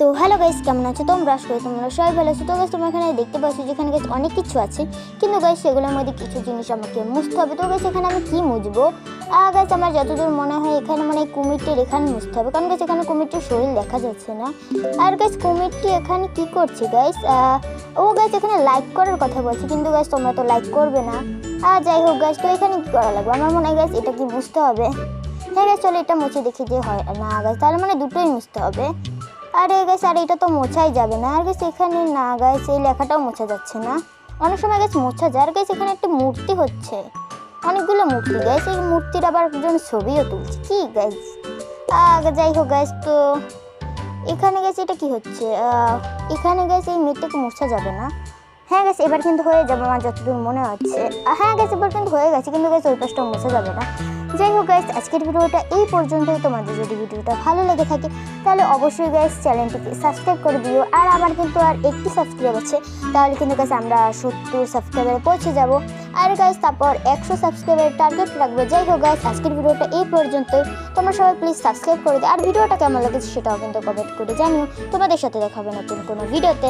তো hello guys, কেমন আছো তোমরা? আশা করি তোমরা সবাই ভালো আছো। তো গাইস তোমরা এখানে দেখতে পাচ্ছ যেখানে গাইস অনেক কিছু আছে, কিন্তু গাইস সেগুলোর মধ্যে কিছু জিনিস আমাকে মুছতে হবে। তো গাইস এখানে আমি কি মুছবো? গাইস আমার যতদূর মনে হয় এখানে মানে কুমিরটির এখানে মুছতে হবে, কারণ গাইস এখানে কুমিরটির শরীর দেখা যাচ্ছে না। আর গাইস কুমিরটি এখানে কি করছে গাইস? ও গাইস এখানে লাইক করার কথা বলছে, কিন্তু গাইস তোমরা তো লাইক করবে না। যাই হোক গাইস, তো এখানে কি করা লাগবে? আমার মনে হয় গাইস এটা কি মুছতে হবে। হ্যাঁ গাইস, চলো এটা মুছে দেখি যে হয় না। গাইস তাহলে মানে দুটোই মুছতে হবে। আরে গাইস, আর এটা তো মোছাই যাবে না। আর গাইস এখানে না গাইস, এই লেখাটাও মোছা যাচ্ছে না। অনেক সময় গাইস মোছা যায়। আর গাইস এখানে একটা মূর্তি হচ্ছে, অনেকগুলো মূর্তি গাইস। এই মূর্তির আবার একজন ছবিও তুলছে কি গাইস। যাই হোক গাইস, তো এখানে গাইস এটা কি হচ্ছে? এখানে গাইস এই মেয়েটাকে মোছা যাবে না। হ্যাঁ গাইস, এবার কিন্তু হয়ে যাবে আমার যতদূর মনে হচ্ছে। হ্যাঁ গাইস, এবার কিন্তু হয়ে গেছে, কিন্তু গাইস ওই পাশটা মোছা যাবে না। যাই হোক গাইস, আজকের ভিডিওটা এই পর্যন্তই। তোমাদের যদি ভিডিওটা ভালো লেগে থাকে তাহলে অবশ্যই গাইস চ্যানেলটিকে সাবস্ক্রাইব করে দিও। আর আমার কিন্তু আর একটি সাবস্ক্রাইব আছে, তাহলে কিন্তু গাইস আমরা 70 সাবস্ক্রাইবারে পৌঁছে যাব। আর গাইস তারপর 100 সাবস্ক্রাইবারের টার্গেট রাখবো। যাই হোক গাইস, আজকের ভিডিওটা এই পর্যন্তই। তোমরা সবাই প্লিজ সাবস্ক্রাইব করে দিও। আর ভিডিওটা কেমন লেগেছে সেটাও কিন্তু কমেন্ট করে জানিও। তোমাদের সাথে দেখা হবে নতুন কোনো ভিডিওতে।